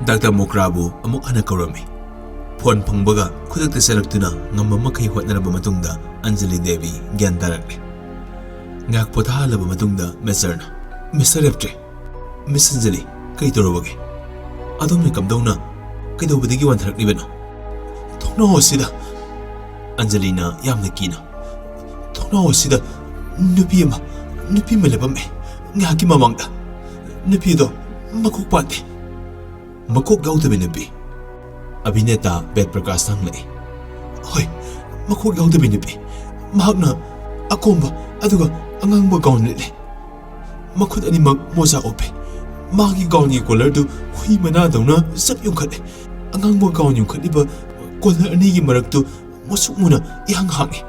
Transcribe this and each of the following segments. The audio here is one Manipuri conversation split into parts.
Dr. Mokrabu amuk hana kaurami. Phone phangbaga khudakta selaktuna ngamma makai hotnaraba matungda Anjali Devi gyan tarakle. Ngak pothalaba matungda Mr. Reptre. Miss Anjali kai torobage. Adomne kamdawna kaidawbadagi wantharaknibano. Thongna hosida Anjalina yamna kina. Thongna hosida nupi ma labame. Ngaki mamangda. Nupi do makok pate. Makok yaudaba nupi. Abhineta Ved Prakash hanglai. Hoi, makok yaudaba nupi. Mahakna akomba aduga angangba gaun lile. Makhut animak moza ope. Magi gaun gi collar du hui mana dauna sap yungkhale. Angangba gaun yungkhaliba collar ani gi maraktu masuk muna ihang hangi.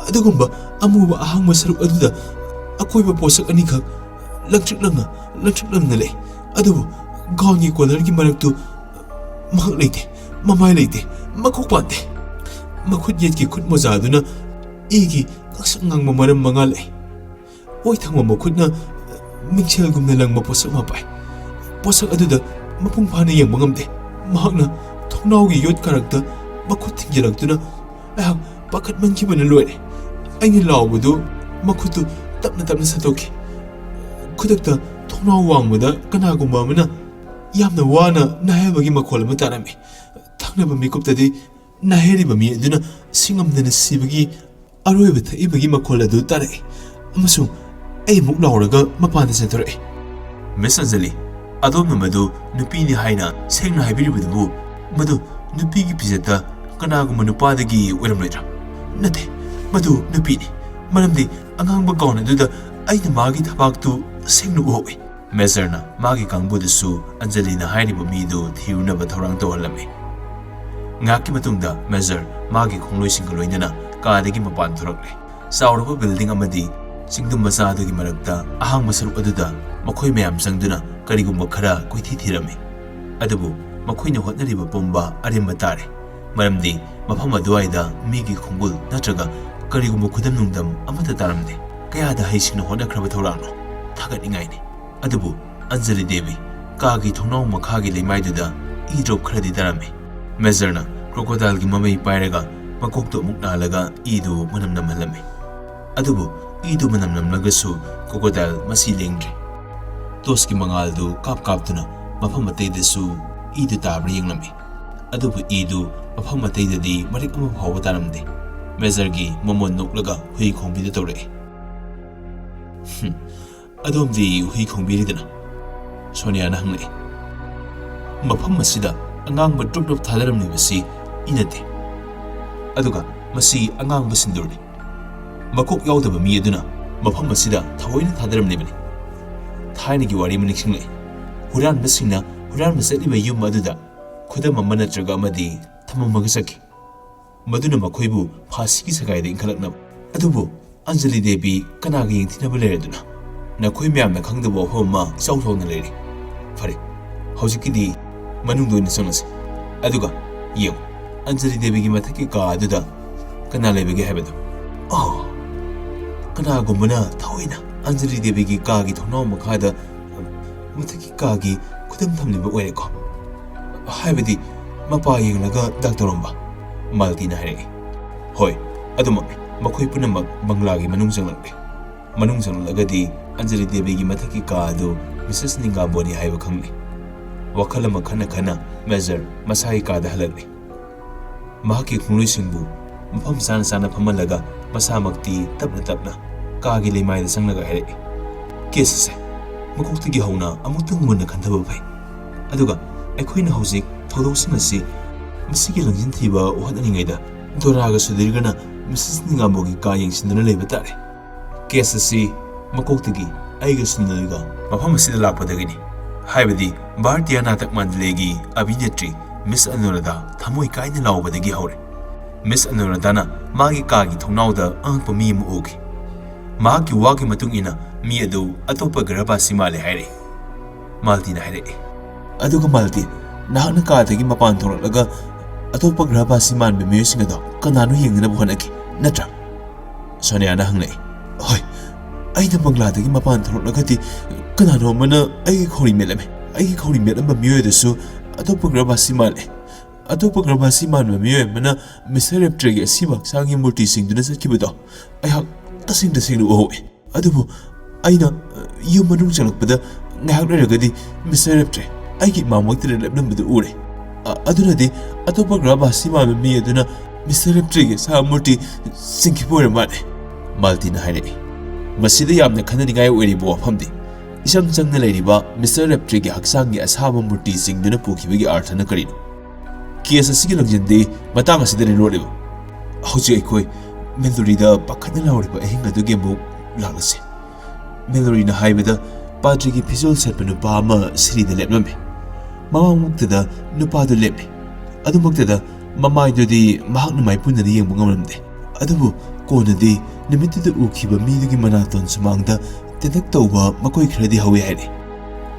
Adugumba amuba ahang masaruk aduda akoiba posak ani khak langchik langna le. Adu gaun gi collar gi maraktu mahak leite mamai leite makok pate. Makhut yet gi khut moza duna igi kaksangang mamaram mangal ay. Oy thangma makhutna mingchel gumna lang maposak mapay. Posak aduda mapung phana yang mangamde. Mahakna thongnaw gi yot karakta makhut thingjalagtuna ayang pakat mankibana loire. Aini lawbudu makhutu tapna satoki. Khudakta thongnaw wangmada kanagumba amana yamna wana nahebagi makhol ama tarami. Thangnaba mikuptadi naheriba mi aduna singamdana sibagi aroiba thaibagi makhol adu tarai. Amasung ay muk lawraga mapanda sentorai. Miss Anjali, adom madu nupini haina sengna haibiribudu madu nupigi pizeta kanaguma nupadagi oiramloidra. Nate madu nupini maramdi angangba gauna duda aina magi thabaktu sengnu uhowe. Mezerna magi kangbudasu Anjali na hairiba midu thiunaba thorang tawhalame. Ngaki matungda Mezer magi khongloisingga loinana kaadagi mapan thorakle. Sauraba building amadi singdum masadu gi marakta ahang masaruk aduda makhoi mayam sangduna karigumba khara koithi thirame. Adubu makhoina hotnariba pomba aremba tare. Maramdi mafam aduaida migi khongul natraga karigumba khudam nungdam amata taramde. Kayada haisingna hotnakraba thorangno thaganingaini. Adubu Anjali Devi kaagi thongnaw makhagi leimaiduda idrop kharadi tarame. Mezerna crocodile gi mamai pairaga makokto muknalaga idu manam namhalame. Adubu idu manam namlagasu crocodile masi lengre. Toski mangaldu kaptuna mafam ataidasu idu tabra yenglame. Adubu idu mafam ataidadi marik ama phawba taramde. Mezergi momon noklaga hui khongbidu tawre. Adomdi hui khongbiridana. Sonia na hangle. Mafam masida angang madruk thadaram ni basi inate. Aduga masi angang basindurni. Makok yaudaba mi aduna mafam asida thawoina thadaram nebani. Thainagi wari maniksingle. Huran basingna huran masaliba yum aduda khudam amma natraga amadi thamamaga sakhi. Maduna makhoibu phasigi sagaida inkhalakna. Adubu Anjali Devi kanaga yengthinaba leraduna. Nakhoi myamna khangdaba wafama chawthawna leri. Fare hawjikidi manungdo ni sonase. Aduga yeng Anjali Devi gi mathaki ka aduda kana lebege habadu. Oh kana gumana thaoina Anjali Devi gi ka gi thongnaw makhada mathaki ka gi khudam thamliba oireko. Haibadi mapa yenglaga daktoromba Malti na hare. Hoi aduma makhoi punamak bangla gi manung janglakle. Manung janglagadi Anjali Devi gi mathaki ka adu Mrs. Ningaboni haiba khangle. Wakalama khana Mezer masai ka da halagli. Mahaki khungluisingbu mafam sana phamalaga masamakti tapna kaagi leimai da sanglaga here. Kesase makoktigi hauna amutang munna khanthaba phai. Aduga aikhoina hojik thodosing asi masigi langjin thiba hotnaningaida doraga sudirgana Mrs. Ningabogi ka yengsinduna leiba tare. Kesase makoktigi aiga sunnaga mafam asida lakpadagini. Haibadi Bharatiya Natak Mandalegi Abhinetri Miss Anuradha thamoi kaina laubadagi haure. Miss Anuradhana magi kaagi thongnawda angpa mi amu ugi. Mahaki wagi matung ina mi adu atopa garabasi male haire. Malti na haire. Aduga Malti nahakna kaadagi mapan thoralaga atopa garabasi manbe miyosing ado kanano yengna buhanaki natra. Sonia na hanglai. Hoi aina Bangladagi mapan thoralagati kanano mana ai khori melame. Ai khori melamba miyoy dasu ꯑꯇꯣꯞꯄ ꯒ꯭ꯔꯍꯕꯥꯁꯤ ꯃꯥꯜꯂꯦ ꯑꯇꯣꯞꯄ ꯒ꯭ꯔꯍꯕꯥꯁꯤ ꯃꯥꯟꯕ ꯃꯤꯑꯣꯏ ꯑꯃꯅ ꯃꯤꯁꯇꯔ ꯔꯦꯞꯇ꯭ꯔꯦꯒꯤ ꯑꯁꯤꯕ ꯍꯛꯆꯥꯡꯒꯤ ꯃꯨꯔꯇꯤꯁꯤꯡꯗꯨꯅ ꯆꯠꯈꯤꯕꯗꯣ ꯑꯩꯍꯥꯛ ꯇꯁꯦꯡ ꯎꯍꯧꯏ ꯑꯗꯨꯕꯨ ꯑꯩꯅ ꯌꯨꯝ ꯃꯅꯨꯡ ꯆꯪꯂꯛꯄꯗ ꯉꯥꯏꯍꯥꯛ ꯂꯩꯔꯒꯗꯤ ꯃꯤꯁꯇꯔ ꯔꯦꯞꯇ꯭ꯔꯦ ꯑꯩꯒꯤ ꯏꯃꯥꯡꯃꯛꯇꯗ ꯂꯦꯞꯂꯝꯕꯗꯨ ꯎꯔꯦ ꯑꯗꯨꯅꯗꯤ ꯑꯇꯣꯞꯄ ꯒ꯭ꯔꯍꯕꯥꯁꯤ ꯃꯥꯟꯕ ꯃꯤ ꯑꯗꯨꯅ ꯃꯤꯁꯇꯔ ꯔꯦꯞꯇ꯭ꯔꯦꯒꯤ ꯁꯥ ꯃꯨꯔꯇꯤ ꯆꯤꯡꯈꯤꯕ ꯑꯣꯏꯔ ꯃꯥꯜꯂꯦ ꯃꯥꯜꯇꯤꯅ ꯍꯥꯏꯔꯛꯏ ꯃꯁꯤꯗ ꯌꯥꯝꯅ ꯈꯟꯅꯅꯤꯡꯉꯥꯏ ꯑꯣꯏꯔꯤꯕ ꯋꯥꯐꯝꯗꯤ ꯏꯆꯪ ꯆꯪꯅ ꯂꯩꯔꯤꯕ ꯃꯤꯁꯇꯔ ꯔꯦꯞꯇ꯭ꯔꯦꯒꯤ ꯍꯛꯆꯥꯡꯒꯤ ꯑꯁꯥꯕ ꯃꯨꯔꯇꯤꯁꯤꯡꯗꯨꯅ ꯄꯨꯈꯤꯕꯒꯤ ꯑꯥꯔꯊꯅ ꯀꯔꯤꯅꯣ ꯀꯦꯁ ꯑꯁꯤꯒꯤ ꯂꯪꯖꯟꯗꯤ ꯃꯇꯥꯡ ꯑꯁꯤꯗꯅꯤ ꯂꯣꯠꯂꯤꯕ ꯍꯧꯖꯤꯛ ꯑꯩꯈꯣꯏ ꯃꯦꯂꯣꯔꯤꯗ ꯄꯥꯈꯠꯅ ꯂꯥꯎꯔꯤꯕ ꯑꯍꯤꯡ ꯑꯗꯨꯒꯤ ꯑꯃꯨꯛ ꯂꯥꯛꯂꯁꯤ ꯃꯦꯂꯣꯔꯤꯅ ꯍꯥꯏꯕꯗ ꯄꯥꯗ꯭ꯔꯤꯒꯤ ꯐꯤꯖꯣꯜ ꯁꯦꯠꯄ ꯅꯨꯄꯥ ꯑꯃ ꯁꯤꯔꯤꯗ ꯂꯦꯞꯂꯝꯃꯤ ꯃꯃꯥꯡꯃꯛꯇꯗ ꯅꯨꯄꯥꯗꯨ ꯂꯦꯞꯂꯤ ꯑꯗꯨꯃꯛꯇꯗ ꯃꯃꯥꯏꯗꯨꯗꯤ ꯃꯍꯥꯛꯅ ꯃꯥꯏꯄꯨꯅꯅ ꯌꯦꯡꯕ ꯉꯝꯂꯝꯗꯦ ꯑꯗꯨꯕꯨ ꯀꯣꯟꯅꯗꯤ ꯅꯨꯃꯤꯠꯇꯨꯗ ꯎꯈꯤꯕ ꯃꯤꯗꯨꯒꯤ ꯃꯅꯥꯇꯣꯟ ꯁꯨꯃꯥꯡꯗ ꯇꯦꯟꯇꯛ ꯇꯧꯕ ꯃꯀꯣꯏ ꯈꯔꯗꯤ ꯍꯧꯏ ꯍꯥꯏꯔꯛꯏ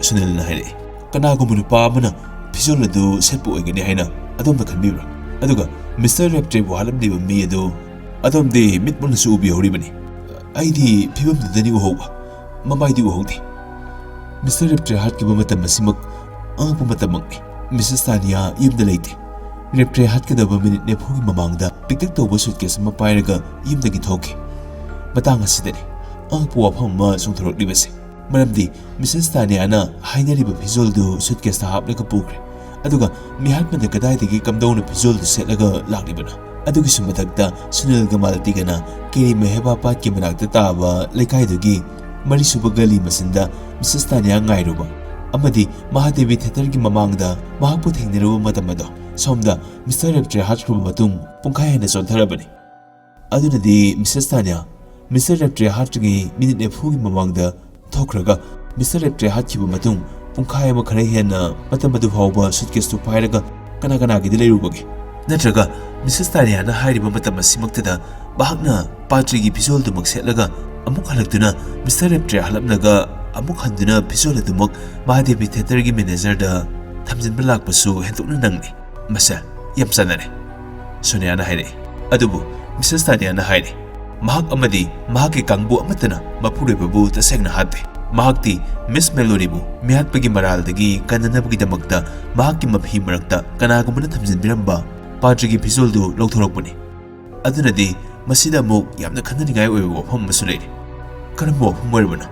ꯁꯨꯅꯤꯜꯅ ꯍꯥꯏꯔꯛꯏ ꯀꯅꯥꯒꯨꯝꯕ ꯅꯨꯄꯥ ꯑꯃꯅ ꯐꯤꯖꯣꯜ ꯑꯗꯨ ꯁꯦꯠꯄ ꯑꯣꯏꯒꯅꯤ ꯍꯥꯏꯅ ꯑꯗꯣꯝꯅ ꯈꯟꯕꯤꯕ꯭ꯔꯥ ꯑꯗꯨꯒ ꯃꯤꯁꯇꯔ ꯔꯦꯞꯇ꯭ꯔꯦꯕꯨ ꯍꯥꯠꯂꯝꯂꯤꯕ ꯃꯤ ꯑꯗꯨ ꯑꯗꯣꯝꯗꯤ ꯃꯤꯠꯃꯛꯅꯁꯨ ꯎꯕꯤꯍꯧꯔꯤꯕꯅꯤ ꯑꯩꯗꯤ ꯐꯤꯕꯝꯗꯨꯗꯅꯤ ꯎꯍꯧꯕ ꯃꯃꯥꯏꯗꯤ ꯎꯍꯧꯗꯦ ꯃꯤꯁꯇꯔ ꯔꯦꯞꯇ꯭ꯔꯦ ꯍꯥꯠꯈꯤꯕ ꯃꯇꯝ ꯑꯁꯤꯃꯛ ꯑꯉꯛꯄ ꯃꯇꯝꯃꯛꯅꯤ ꯃꯤꯁꯦꯁ ꯇꯥꯅꯤꯌꯥ ꯌꯨꯝꯗ ꯂꯩꯇꯦ ꯔꯦꯞꯇ꯭ꯔꯦ ꯍꯥꯠꯀꯗꯕ ꯃꯤꯅꯤꯠ 40ꯒꯤ ꯃꯃꯥꯡꯗ ꯄꯤꯛꯇꯛ ꯇꯧꯕ ꯁꯨꯠꯀꯦꯁ ꯑꯃ ꯄꯥꯏꯔꯒ ꯌꯨꯝꯗꯒꯤ ꯊꯣꯛꯈꯤ ꯃꯇꯥꯡ ꯑꯁꯤꯗꯅꯤ ꯑꯉꯛꯄ ꯋꯥꯐꯝ ꯑꯃ ꯆꯣꯡꯊꯣꯔꯛꯂꯤꯕꯁꯦ ꯃꯔꯝꯗꯤ ꯃꯤꯁꯦꯁ ꯇꯥꯅꯤꯌꯥꯅ ꯍꯥꯏꯅꯔꯤꯕ ꯐꯤꯖꯣꯜꯗꯨ ꯁꯨꯠꯀꯦꯁꯇ ꯍꯥꯞꯂꯒ ꯄꯨꯈ꯭ꯔꯦ ꯑꯗꯨꯒ ꯃꯤꯍꯥꯠꯄꯅ ꯀꯗꯥꯏꯗꯒꯤ ꯀꯝꯗꯧꯅ ꯐꯤꯖꯣꯜꯗꯨ ꯁꯦꯠꯂꯒ ꯂꯥꯛꯂꯤꯕꯅꯣ ꯑꯗꯨꯒꯤꯁꯨ ꯃꯊꯛꯇ ꯁꯨꯅꯤꯜꯒ ꯃꯥꯜꯇꯤꯒꯅ ꯀꯦꯔꯤ ꯃꯦꯍꯦꯕꯥ ꯄꯥꯠꯀꯤ ꯃꯅꯥꯛꯇ ꯇꯥꯕ ꯂꯩꯀꯥꯏꯗꯨꯒꯤ ꯃꯔꯤꯁꯨꯕ ꯒꯂꯤ ꯃꯆꯤꯟꯗ ꯃꯤꯁꯦꯁ ꯇꯥꯅꯤꯌꯥ ꯉꯥꯏꯔꯨꯕ ꯑꯃꯗꯤ ꯃꯍꯥꯗꯦꯕꯤ ꯊꯤꯌꯦꯇꯔꯒꯤ ꯃꯃꯥꯡꯗ ꯃꯍꯥꯛꯄꯨ ꯊꯦꯡꯅꯔꯨꯕ ꯃꯇꯝ ꯑꯗꯣ ꯁꯣꯝꯗ ꯃꯤꯁꯇꯔ ꯔꯦꯞꯇ꯭ꯔꯦ ꯍꯥꯠꯈ꯭ꯔꯕ ꯃꯇꯨꯡ ꯄꯨꯡꯈꯥꯏ ꯍꯦꯟꯅ ꯆꯣꯟꯊꯔꯕꯅꯤ ꯑꯗꯨꯅꯗꯤ ꯃꯤꯁꯦꯁ ꯇꯥꯅꯤꯌꯥ ꯃꯤꯁꯇꯔ ꯔꯦꯞꯇ꯭ꯔꯦ ꯍꯥꯠꯇ꯭ꯔꯤꯉꯩ ꯃꯤꯅꯤꯠ 40ꯒꯤ ꯃꯃꯥꯡꯗ ꯊꯣꯛꯈ꯭ꯔꯒ ꯃꯤꯁꯇꯔ ꯔꯦꯞꯇ꯭ꯔꯦ ꯍꯥꯠꯈꯤꯕ ꯃꯇꯨꯡ ꯄꯨꯡꯈꯥꯏ ꯑꯃ ꯈꯔ ꯍꯦꯟꯅ ꯃꯇꯝ ꯑꯗꯨ ꯐꯥꯎꯕ ꯁꯨꯠꯀꯦꯁꯇꯨ ꯄꯥꯏꯔꯒ ꯀꯅꯥꯒꯤꯗ ꯂꯩꯔꯨꯕꯒꯦ ꯅꯠꯇ꯭ꯔꯒ ꯃꯤꯁꯦꯁ ꯇꯥꯅꯤꯌꯥꯅ ꯍꯥꯏꯔꯤꯕ ꯃꯇꯝ ꯑꯁꯤꯃꯛꯇꯗ ꯃꯍꯥꯛꯅ ꯄꯥꯇ꯭ꯔꯤꯒꯤ ꯐꯤꯖꯣꯜꯗꯨꯃꯛ ꯁꯦꯠꯂꯒ ꯑꯃꯨꯛ ꯍꯜꯂꯛꯇꯨꯅ ꯃꯤꯁꯇꯔ ꯔꯦꯞꯇ꯭ꯔꯦ ꯍꯥꯠꯂꯝꯂꯒ ꯑꯃꯨꯛ ꯍꯟꯗꯨꯅ ꯐꯤꯖꯣꯜ ꯑꯗꯨꯃꯛ ꯃꯍꯥꯗꯦꯕꯤ ꯊꯤꯌꯦꯇꯔꯒꯤ ꯃꯦꯅꯦꯖꯔꯗ ꯊꯝꯖꯤꯟꯕ ꯂꯥꯛꯄꯁꯨ ꯍꯦꯟꯗꯣꯛꯅ ꯅꯪꯅꯤ ꯃꯁꯦ ꯌꯥꯝ ꯆꯥꯟꯅꯔꯦ ꯁꯣꯅꯤꯌꯥꯅ ꯍꯥꯏꯔꯛꯏ ꯑꯗꯨꯕꯨ ꯃꯤꯁꯦꯁ ꯇꯥꯅꯤꯌꯥꯅ ꯍꯥꯏꯔꯤ ꯃꯍꯥꯛ ꯑꯃꯗꯤ ꯃꯍꯥꯛꯀꯤ ꯀꯥꯡꯕꯨ ꯑꯃꯠꯇꯅ ꯃꯄꯨꯔꯣꯏꯕꯕꯨ ꯇꯁꯦꯡꯅ ꯍꯥꯠꯇꯦ ꯃꯍꯥꯛꯇꯤ ꯃꯤꯁ ꯃꯦꯂꯣꯔꯤꯕꯨ ꯃꯤꯍꯥꯠꯄꯒꯤ ꯃꯔꯥꯜꯗꯒꯤ ꯀꯟꯅꯅꯕꯒꯤꯗꯃꯛꯇ ꯃꯍꯥꯛꯀꯤ ꯃꯐꯤ ꯃꯔꯛꯇ ꯀꯅꯥꯒꯨꯝꯕꯅ ꯊꯝꯖꯤꯟꯕꯤꯔꯝꯕ ꯄꯥꯇ꯭ꯔꯤꯒꯤ ꯐꯤꯖꯣꯜꯗꯨ ꯂꯧꯊꯣꯔꯛꯄꯅꯤ ꯑꯗꯨꯅꯗꯤ ꯃꯁꯤꯗ ꯑꯃꯨꯛ ꯌꯥꯝꯅ ꯈꯟꯅꯅꯤꯡꯉꯥꯏ ꯑꯣꯏꯕ ꯋꯥꯐꯝ ꯑꯃꯁꯨ ꯂꯩꯔꯤ ꯀꯔꯝꯕ ꯋꯥꯐꯝ ꯑꯣꯏꯔꯕꯅꯣ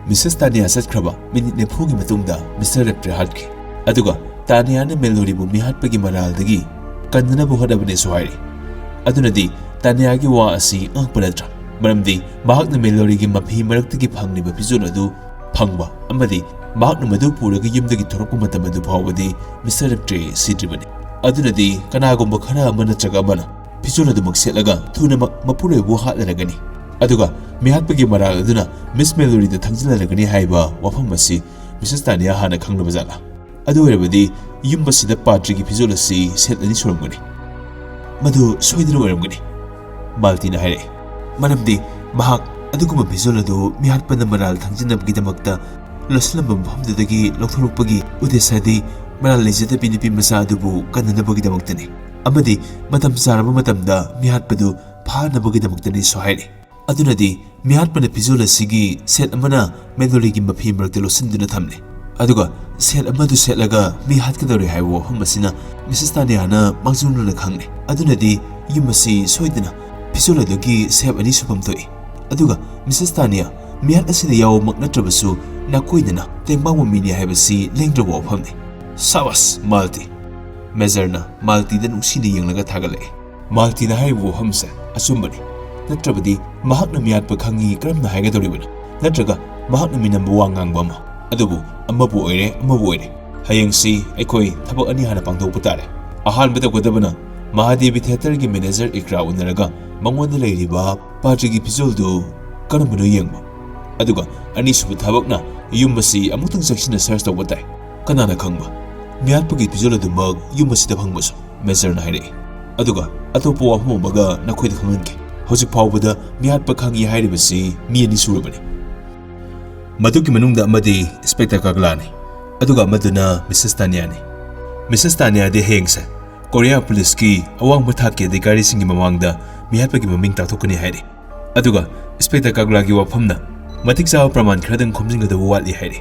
ꯃꯤꯁꯦꯁ ꯇꯥꯅꯤꯌꯥ ꯆꯠꯈ꯭ꯔꯕ ꯃꯤꯅꯤꯠ 40ꯒꯤ ꯃꯇꯨꯡꯗ ꯃꯤꯁꯇꯔ ꯔꯦꯞꯇ꯭ꯔꯦ ꯍꯥꯠꯈꯤ ꯑꯗꯨꯒ ꯇꯥꯅꯤꯌꯥꯅ ꯃꯦꯂꯣꯔꯤꯕꯨ ꯃꯤꯍꯥꯠꯄꯒꯤ ꯃꯔꯥꯜꯗꯒꯤ ꯀꯟꯅꯅꯕ ꯍꯣꯠꯅꯕꯅꯦꯁꯨ ꯍꯥꯏꯔꯤ ꯑꯗꯨꯅꯗꯤ ꯇꯥꯅꯤꯌꯥꯒꯤ ꯋꯥ ꯑꯁꯤ ꯑꯉꯛꯄ ꯅꯠꯇ꯭ꯔꯥ ꯃꯔꯝꯗꯤ ꯃꯍꯥꯛꯅ ꯃꯦꯂꯣꯔꯤꯒꯤ ꯃꯐꯤ ꯃꯔꯛꯇꯒꯤ ꯐꯪꯂꯤꯕ ꯐꯤꯖꯣꯜ ꯑꯗꯨ ꯐꯪꯕ ꯑꯃꯗꯤ ꯃꯍꯥꯛꯅ ꯃꯗꯨ ꯄꯨꯔꯒ ꯌꯨꯝꯗꯒꯤ ꯊꯣꯔꯛꯄ ꯃꯇꯝ ꯑꯗꯨ ꯐꯥꯎꯕꯗꯤ ꯃꯤꯁꯇꯔ ꯔꯦꯞꯇ꯭ꯔꯦ ꯁꯤꯗ꯭ꯔꯤꯕꯅꯤ ꯑꯗꯨꯅꯗꯤ ꯀꯅꯥꯒꯨꯝꯕ ꯈꯔ ꯑꯃ ꯅꯠꯇ꯭ꯔꯒ ꯑꯃꯅ ꯐꯤꯖꯣꯜ ꯑꯗꯨꯃꯛ ꯁꯦꯠꯂꯒ ꯊꯨꯅꯃꯛ ꯃꯄꯨꯔꯣꯏꯕꯕꯨ ꯍꯥꯠꯅꯔꯒꯅꯤ ꯑꯗꯨꯒ ꯃꯤꯍꯥꯠꯄꯒꯤ ꯃꯔꯥꯜ ꯑꯗꯨꯅ ꯃꯤꯁ ꯃꯦꯂꯣꯔꯤꯗ ꯊꯪꯖꯤꯜꯍꯜꯂꯒꯅꯤ ꯍꯥꯏꯕ ꯋꯥꯐꯝ ꯑꯁꯤ ꯃꯤꯁꯦꯁ ꯇꯥꯅꯤꯌꯥ ꯍꯥꯟꯅ ꯈꯪꯂꯕ ꯖꯥꯠꯂꯥ ꯑꯗꯨ ꯑꯣꯏꯔꯕꯗꯤ ꯌꯨꯝ ꯑꯁꯤꯗ ꯄꯥꯇ꯭ꯔꯤꯒꯤ ꯐꯤꯖꯣꯜ ꯑꯁꯤ ꯁꯦꯠ ꯑꯅꯤ ꯁꯨꯔꯝꯒꯅꯤ ꯃꯗꯨ ꯁꯣꯏꯗꯅ ꯑꯣꯏꯔꯝꯒꯅꯤ ꯃꯥꯜꯇꯤꯅ ꯍꯥꯏꯔꯛꯏ ꯃꯔꯝꯗꯤ ꯃꯍꯥꯛ ꯑꯗꯨꯒꯨꯝꯕ ꯐꯤꯖꯣꯜ ꯑꯗꯨ ꯃꯤꯍꯥꯠꯄꯅ ꯃꯔꯥꯜ ꯊꯪꯖꯤꯟꯅꯕꯒꯤꯗꯃꯛꯇ ꯂꯣꯠꯁꯤꯜꯂꯝꯕ ꯃꯐꯝꯗꯨꯗꯒꯤ ꯂꯧꯊꯣꯔꯛꯄꯒꯤ ꯎद्देश्यꯗꯤ ꯃꯔꯥꯜ ꯂꯩꯖꯗꯕꯤ ꯅꯨꯄꯤ ꯃꯆꯥ ꯑꯗꯨꯕꯨ ꯀꯟꯅꯅꯕꯒꯤꯗꯃꯛꯇꯅꯤ ꯑꯃꯗꯤ ꯃꯇꯝ ꯆꯥꯔꯕ ꯃꯇꯝꯗ ꯃꯤꯍꯥꯠꯄꯗꯨ ꯐꯥꯅꯕꯒꯤꯗꯃꯛꯇꯅꯤꯁꯨ ꯍꯥꯏꯔꯤ ꯑꯗꯨꯅꯗꯤ ꯃꯤꯍꯥꯠꯄꯅ ꯐꯤꯖꯣꯜ ꯑꯁꯤꯒꯤ ꯁꯦꯠ ꯑꯃꯅ ꯃꯦꯂꯣꯔꯤꯒꯤ ꯃꯐꯤ ꯃꯔꯛꯇ ꯂꯣꯠꯁꯤꯟꯗꯨꯅ ꯊꯝꯂꯤ ꯑꯗꯨꯒ ꯁꯦꯠ ꯑꯃꯗꯨ ꯁꯦꯠꯂꯒ ꯃꯤ ꯍꯥꯠꯀꯗꯧꯔꯦ ꯍꯥꯏꯕ ꯋꯥꯐꯝ ꯑꯁꯤꯅ ꯃꯤꯁꯦꯁ ꯇꯥꯅꯤꯌꯥꯅ ꯃꯥꯡꯖꯧꯅꯅ ꯈꯪꯂꯦ ꯑꯗꯨꯅꯗꯤ ꯌꯨꯝ ꯑꯁꯤ ꯁꯣꯏꯗꯅ ꯐꯤꯖꯣꯜ ꯑꯗꯨꯒꯤ ꯁꯦꯞ ꯑꯅꯤ ꯁꯨꯐꯝ ꯊꯣꯛꯏ ꯑꯗꯨꯒ ꯃꯤꯁꯦꯁ ꯇꯥꯅꯤꯌꯥ ꯃꯤꯍꯥꯠ ꯑꯁꯤꯗ ꯌꯥꯎꯕꯃꯛ ꯅꯠꯇ꯭ꯔꯕꯁꯨ ꯅꯥꯀꯣꯏꯗꯅ ꯇꯦꯡꯕꯥꯡꯕ ꯃꯤꯅꯤ ꯍꯥꯏꯕꯁꯤ ꯂꯦꯡꯗ꯭ꯔꯕ ꯋꯥꯐꯝꯅꯤ ꯁꯥꯕꯥꯁ ꯃꯥꯜꯇꯤ ꯃꯦꯖꯔꯅ ꯃꯥꯜꯇꯤꯗ ꯅꯨꯡꯁꯤꯅ ꯌꯦꯡꯂꯒ ꯊꯥꯒꯠꯂꯛꯏ ꯃꯥꯜꯇꯤꯅ ꯍꯥꯏꯔꯤꯕ ꯋꯥꯐꯝꯁꯦ ꯑꯆꯨꯝꯕꯅꯤ ꯅꯠꯇ꯭ꯔꯕꯗꯤ ꯃꯍꯥꯛꯅ ꯃꯤꯍꯥꯠꯄ ꯈꯪꯉꯤ ꯀꯔꯝꯅ ꯍꯥꯏꯒꯗꯧꯔꯤꯕꯅꯣ ꯅꯠꯇ꯭ꯔꯒ ꯃꯍꯥꯛꯅ ꯃꯤꯅꯝꯕ ꯋꯥ ꯉꯥꯡꯕ ꯑꯃ ꯑꯗꯨꯕꯨ ꯑꯃꯕꯨ ꯑꯣꯏꯔꯦ ꯍꯌꯦꯡꯁꯤ ꯑꯩꯈꯣꯏ ꯊꯕꯛ ꯑꯅꯤ ꯍꯥꯟꯅ ꯄꯥꯡꯊꯣꯛꯄ ꯇꯥꯔꯦ ꯑꯍꯥꯟꯕ ꯇꯧꯒꯗꯕꯅ ꯃꯍꯥꯗꯦꯕꯤ ꯊꯤꯌꯦꯇꯔꯒꯤ ꯃꯦꯅꯦꯖꯔ ꯏꯀ꯭ꯔꯥ ꯎꯅꯔꯒ ꯃꯉꯣꯟꯗ ꯂꯩꯔꯤꯕ ꯄꯥꯇ꯭ꯔꯤꯒꯤ ꯐꯤꯖꯣꯜꯗꯨ ꯀꯔꯝꯕꯅꯣ ꯌꯦꯡꯕ ꯑꯗꯨꯒ ꯑꯅꯤꯁꯨꯕ ꯊꯕꯛꯅ ꯌꯨꯝ ꯑꯁꯤ ꯑꯃꯨꯛꯇꯪ ꯆꯦꯛꯁꯤꯟꯅ ꯁꯔꯆ ꯇꯧꯕ ꯇꯥꯏ ꯀꯅꯥꯅ ꯈꯪꯕ ꯃꯤꯍꯥꯠꯄꯒꯤ ꯐꯤꯖꯣꯜ ꯑꯗꯨꯃꯛ ꯌꯨꯝ ꯑꯁꯤꯗ ꯐꯪꯕꯁꯨ ꯃꯦꯖꯔꯅ ꯍꯥꯏꯔꯛꯏ ꯑꯗꯨꯒ ꯑꯇꯣꯞꯄ ꯋꯥꯐꯝ ꯑꯃꯒ ꯅꯈꯣꯏꯗ ꯈꯪꯍꯟꯒꯦ ꯍꯧꯖꯤꯛ ꯐꯥꯎꯕꯗ ꯃꯤꯍꯥꯠꯄ ꯈꯪꯉꯤ ꯍꯥꯏꯔꯤꯕꯁꯤ ꯃꯤ ꯑꯅꯤ ꯁꯨꯔꯕꯅꯤ ꯃꯗꯨꯒꯤ ꯃꯅꯨꯡꯗ ꯑꯃꯗꯤ ꯏꯟꯁꯄꯦꯛꯇꯔ ꯀꯒꯂꯥꯅꯤ ꯑꯗꯨꯒ ꯑꯃꯗꯨꯅ ꯃꯤꯁꯦꯁ ꯇꯥꯅꯤꯌꯥꯅꯤ ꯃꯤꯁꯦꯁ ꯇꯥꯅꯤꯌꯥꯗꯤ ꯍꯌꯦꯡꯁꯦ ꯀꯣꯔꯤꯌꯥ ꯄꯨꯂꯤꯁꯀꯤ ꯑꯋꯥꯡꯕ ꯊꯥꯛꯀꯤ ꯑꯙꯤꯀꯥꯔꯤꯁꯤꯡꯒꯤ ꯃꯃꯥꯡꯗ ꯃꯤꯍꯥꯠꯄꯒꯤ ꯃꯃꯤꯡ ꯇꯥꯛꯊꯣꯛꯀꯅꯤ ꯍꯥꯏꯔꯤ ꯑꯗꯨꯒ ꯏꯟꯁꯄꯦꯛꯇꯔ ꯀꯒꯂꯥꯒꯤ ꯋꯥꯐꯝꯅ ꯃꯇꯤꯛ ꯆꯥꯕ ꯄ꯭ꯔꯃꯥꯟ ꯈꯔꯗꯪ ꯈꯣꯝꯖꯤꯟꯒꯗꯕ ꯋꯥꯠꯂꯤ ꯍꯥꯏꯔꯤ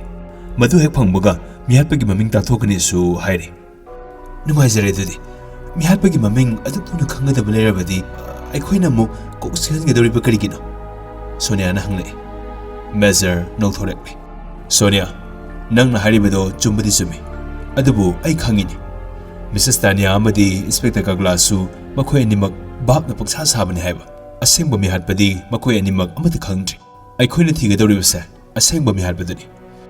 ꯃꯗꯨ ꯍꯦꯛ ꯐꯪꯕꯒ ꯃꯤꯍꯥꯠꯄꯒꯤ ꯃꯃꯤꯡ ꯇꯥꯛꯊꯣꯛꯀꯅꯤꯁꯨ ꯍꯥꯏꯔꯤ ꯅꯨꯡꯉꯥꯏꯖꯔꯦ ꯑꯗꯨꯗꯤ ꯃꯤꯍꯥꯠꯄꯒꯤ ꯃꯃꯤꯡ ꯑꯗꯨꯛ ꯊꯨꯅ ꯈꯪꯒꯗꯕ ꯂꯩꯔꯕꯗꯤ ꯑꯩꯈꯣꯏꯅ ꯑꯃꯨꯛ ꯀꯣꯛ ꯁꯤꯍꯟꯒꯗꯧꯔꯤꯕ ꯀꯔꯤꯒꯤꯅꯣ? ꯁꯣꯅꯤꯌꯥꯅ ꯍꯪꯂꯛꯏ꯫ ꯃꯦꯖꯔ ꯅꯧꯊꯣꯔꯛꯂꯦ꯫ ꯁꯣꯅꯤꯌꯥ, ꯅꯪꯅ ꯍꯥꯏꯔꯤꯕꯗꯣ ꯆꯨꯝꯕꯗꯤ ꯆꯨꯝꯃꯤ, ꯑꯗꯨꯕꯨ ꯑꯩ ꯈꯪꯉꯤꯅꯤ ꯃꯤꯁꯦꯁ ꯇꯥꯅꯤꯌꯥ ꯑꯃꯗꯤ ꯏꯟꯁꯄꯦꯛꯇꯔ ꯀꯒ꯭ꯂꯥꯁꯁꯨ ꯃꯈꯣꯏ ꯑꯅꯤꯃꯛ ꯚꯥꯞꯅ ꯄꯪꯁꯥ ꯁꯥꯕꯅꯤ ꯍꯥꯏꯕ꯫ ꯑꯁꯦꯡꯕ ꯃꯤꯍꯥꯠꯄꯗꯤ ꯃꯈꯣꯏ ꯑꯅꯤꯃꯛ ꯑꯃꯠꯇ ꯈꯪꯗ꯭ꯔꯤ꯫ ꯑꯩꯈꯣꯏꯅ ꯊꯤꯒꯗꯧꯔꯤꯕꯁꯦ ꯑꯁꯦꯡꯕ ꯃꯤꯍꯥꯠꯄꯗꯨꯅꯤ꯫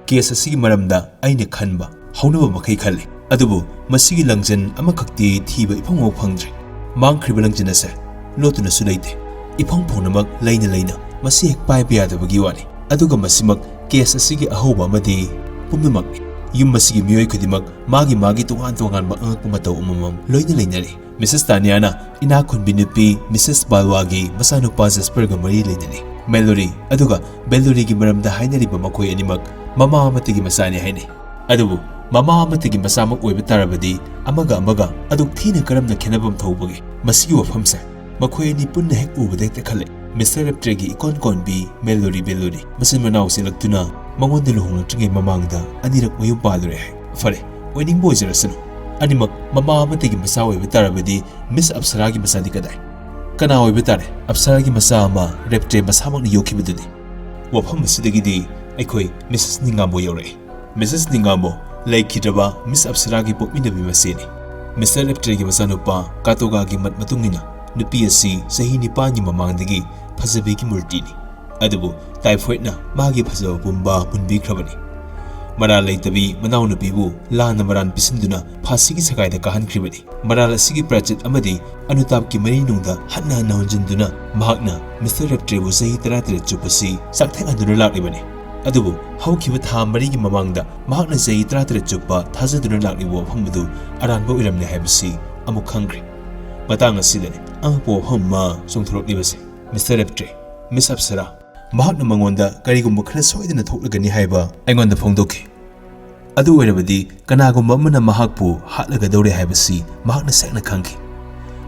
ꯀꯦꯁ ꯑꯁꯤꯒꯤ ꯃꯔꯝꯗ ꯑꯩꯅ ꯈꯟꯕ ꯍꯧꯅꯕ ꯃꯈꯩ ꯈꯜꯂꯤ, ꯑꯗꯨꯕꯨ ꯃꯁꯤꯒꯤ ꯂꯪꯖꯟ ꯑꯃꯈꯛꯇꯤ ꯊꯤꯕ ꯏꯐꯪꯐꯥꯎ ꯐꯪꯗ꯭ꯔꯤ꯫ ꯃꯥꯡꯈ꯭ꯔꯤꯕ ꯂꯪꯖꯟ ꯑꯁꯦ ꯂꯣꯠꯇꯨꯅꯁꯨ ꯂꯩꯇꯦ꯫ ꯏꯐꯪ ꯐꯪꯅꯃꯛ ꯂꯩꯅ ꯂꯩꯅ ꯃꯁꯤ ꯍꯦꯛ ꯄꯥꯏꯕ ꯌꯥꯗꯕꯒꯤ ꯋꯥꯅꯤ꯫ ꯑꯗꯨꯒ ꯃꯁꯤꯃꯛ ꯀꯦꯁ ꯑꯁꯤꯒꯤ ꯑꯍꯧꯕ ꯑꯃꯗꯤ ꯄꯨꯝꯅꯃꯛꯅꯤ꯫ ꯌꯨꯝ ꯑꯁꯤꯒꯤ ꯃꯤꯑꯣꯏ ꯈꯨꯗꯤꯡꯃꯛ ꯃꯥꯒꯤ ꯇꯣꯉꯥꯟ ꯇꯣꯉꯥꯟꯕ ꯑꯉꯛꯄ ꯃꯇꯧ ꯑꯃꯃꯝ ꯂꯣꯏꯅ ꯂꯩꯅꯔꯤ꯫ ꯃꯤꯁꯦꯁ ꯇꯥꯅꯤꯌꯥꯅ ꯏꯅꯥꯛ ꯈꯨꯟꯕꯤ ꯅꯨꯄꯤ ꯃꯤꯁꯦꯁ ꯕꯥꯜꯋꯥꯒꯤ ꯃꯆꯥꯅꯨꯄꯥ ꯖꯁꯄꯔꯒ ꯃꯔꯤ ꯂꯩꯅꯔꯤ꯫ ꯃꯦꯂꯣꯔꯤ ꯑꯗꯨꯒ ꯕꯦꯂꯣꯔꯤꯒꯤ ꯃꯔꯝꯗ ꯍꯥꯏꯅꯔꯤꯕ ꯃꯈꯣꯏ ꯑꯅꯤꯃꯛ ꯃꯃꯥ ꯑꯃꯠꯇꯒꯤ ꯃꯆꯥꯅꯤ ꯍꯥꯏꯅꯩ꯫ ꯑꯗꯨꯕꯨ ꯃꯃꯥ ꯑꯃꯠꯇꯒꯤ ꯃꯆꯥꯃꯛ ꯑꯣꯏꯕ ꯇꯥꯔꯕꯗꯤ ꯑꯃꯒ ꯑꯗꯨꯛ ꯊꯤꯅ ꯀꯔꯝꯅ ꯈꯦꯟꯅꯐꯝ ꯊꯣꯛꯕꯒꯦ? ꯃꯁꯤꯒꯤ ꯋꯥꯐꯝꯁꯦ ꯃꯈꯣꯏ ꯑꯅꯤ ꯄꯨꯟꯅ ꯍꯦꯛ ꯎꯕꯗ ꯍꯦꯛꯇ ꯈꯜꯂꯦ꯫ ꯃꯤꯁꯇꯔ ꯔꯦꯞꯇ꯭ꯔꯦꯒꯤ ꯏꯀꯣꯟ ꯀꯣꯟꯕꯤ ꯕꯦꯂꯣꯔꯤ ꯃꯆꯤꯟ ꯃꯅꯥꯎ ꯆꯦꯜꯂꯛꯇꯨꯅ ꯃꯉꯣꯟꯗ ꯂꯨꯍꯣꯡꯂꯛꯇ꯭ꯔꯤꯉꯩ ꯃꯃꯥꯡꯗ ꯑꯅꯤꯔꯛ ꯃꯌꯨꯝ ꯄꯥꯜꯂꯨꯔꯦ ꯍꯥꯏ꯫ ꯐꯔꯦ, ꯑꯣꯏꯅꯤꯡꯕ ꯑꯣꯏꯖꯔꯁꯅꯨ꯫ ꯑꯅꯤꯃꯛ ꯃꯃꯥ ꯑꯃꯠꯇꯒꯤ ꯃꯆꯥ ꯑꯣꯏꯕ ꯇꯥꯔꯕꯗꯤ ꯃꯤꯁ ꯑꯞꯁꯔꯥꯒꯤ ꯃꯆꯥꯗꯤ ꯀꯗꯥꯏ? ꯀꯅꯥ ꯑꯣꯏꯕ ꯇꯥꯔꯦ? ꯑꯞꯁꯔꯥꯒꯤ ꯃꯆꯥ ꯑꯃ ꯔꯦꯞꯇ꯭ꯔꯦ ꯃꯁꯥꯃꯛꯅ ꯌꯣꯛꯈꯤꯕꯗꯨꯅꯤ꯫ ꯋꯥꯐꯝ ꯑꯁꯤꯗꯒꯤꯗꯤ ꯑꯩꯈꯣꯏ ꯃꯤꯁꯦꯁ ꯅꯤꯡꯒꯥꯝꯕꯣ ꯌꯧꯔꯛꯏ꯫ ꯃꯤꯁꯦꯁ ꯅꯤꯡꯒꯥꯝꯕꯣ ꯂꯩꯈꯤꯗ꯭ꯔꯕ ꯃꯤꯁ ꯑꯞꯁꯔꯥꯒꯤ ꯄꯣꯛꯃꯤꯟꯅꯕꯤ ꯃꯆꯦꯅꯤ꯫ ꯃꯤꯁꯇꯔ ꯔꯦꯞꯇ꯭ꯔꯦꯒꯤ ꯃꯆꯥꯅꯨꯄꯥ ꯀꯥꯇꯣꯒꯥꯒꯤ ꯃꯠ ꯃꯇꯨꯡꯏꯟꯅ ꯅꯨꯄꯤ ꯑꯁꯤ ꯆꯍꯤ 9ꯒꯤ ꯃꯃꯥꯡꯗꯒꯤ ꯐꯖꯕꯤꯒꯤ ꯃꯨꯔꯇꯤꯅꯤ꯫ ꯑꯗꯨꯕꯨ ꯇꯥꯏꯐꯣꯏꯗꯅ ꯃꯥꯒꯤ ꯐꯖꯕ ꯄꯨꯝꯕ ꯃꯨꯟꯕꯤꯈ꯭ꯔꯕꯅꯤ꯫ ꯃꯔꯥꯜ ꯂꯩꯇꯕꯤ ꯃꯅꯥꯎꯅꯨꯄꯤꯕꯨ ꯂꯥꯟꯅ ꯃꯔꯥꯟ ꯄꯤꯁꯤꯟꯗꯨꯅ ꯐꯥꯁꯤꯒꯤ ꯁꯒꯥꯏꯗ ꯀꯥꯍꯟꯈ꯭ꯔꯤꯕꯅꯤ꯫ ꯃꯔꯥꯜ ꯑꯁꯤꯒꯤ ꯄ꯭ꯔꯥꯆꯤꯠ ꯑꯃꯗꯤ ꯑꯅꯨꯇꯥꯞꯀꯤ ꯃꯔꯤꯅꯨꯡꯗ ꯍꯟꯅ ꯍꯟꯅ ꯍꯣꯟꯖꯤꯟꯗꯨꯅ ꯃꯍꯥꯛꯅ ꯃꯤꯁꯇꯔ ꯔꯦꯞꯇ꯭ꯔꯦꯕꯨ ꯆꯍꯤ 13 ꯆꯨꯞꯄꯁꯤ ꯆꯥꯛꯊꯦꯡꯍꯟꯗꯨꯅ ꯂꯥꯛꯂꯤꯕꯅꯤ꯫ ꯑꯗꯨꯕꯨ ꯍꯧꯈꯤꯕ ꯊꯥ 4ꯒꯤ ꯃꯃꯥꯡꯗ ꯃꯍꯥꯛꯅ ꯆꯍꯤ 13 ꯆꯨꯞꯄ ꯊꯥꯖꯗꯨꯅ ꯂꯥꯛꯂꯤꯕ ꯋꯥꯐꯝ ꯑꯗꯨ ꯑꯔꯥꯟꯕ ꯑꯣꯏꯔꯝꯂꯦ ꯍꯥꯏꯕꯁꯤ ꯑꯃꯨꯛ ꯈꯪꯈ꯭ꯔꯦ꯫ ꯃꯇꯥꯡ ꯑꯁꯤꯗꯅꯤ ꯑꯉꯛꯄ ꯋꯥꯐꯝ ꯑꯃ ꯆꯣꯡꯊꯣꯔꯛꯂꯤꯕꯁꯦ꯫ ꯃꯤꯁꯇꯔ ꯔꯦꯞꯇ꯭ꯔꯦ, ꯃꯤꯁ ꯑꯞꯁꯔꯥ, ꯃꯍꯥꯛꯅ ꯃꯉꯣꯟꯗ ꯀꯔꯤꯒꯨꯝꯕ ꯈꯔ ꯁꯣꯏꯗꯅ ꯊꯣꯛꯂꯒꯅꯤ ꯍꯥꯏꯕ ꯑꯩꯉꯣꯟꯗ ꯐꯣꯡꯗꯣꯛꯈꯤ꯫ ꯑꯗꯨ ꯑꯣꯏꯔꯕꯗꯤ ꯀꯅꯥꯒꯨꯝꯕ ꯑꯃꯅ ꯃꯍꯥꯛꯄꯨ ꯍꯥꯠꯂꯒꯗꯧꯔꯦ ꯍꯥꯏꯕꯁꯤ ꯃꯍꯥꯛꯅ ꯁꯦꯡꯅ ꯈꯪꯈꯤ꯫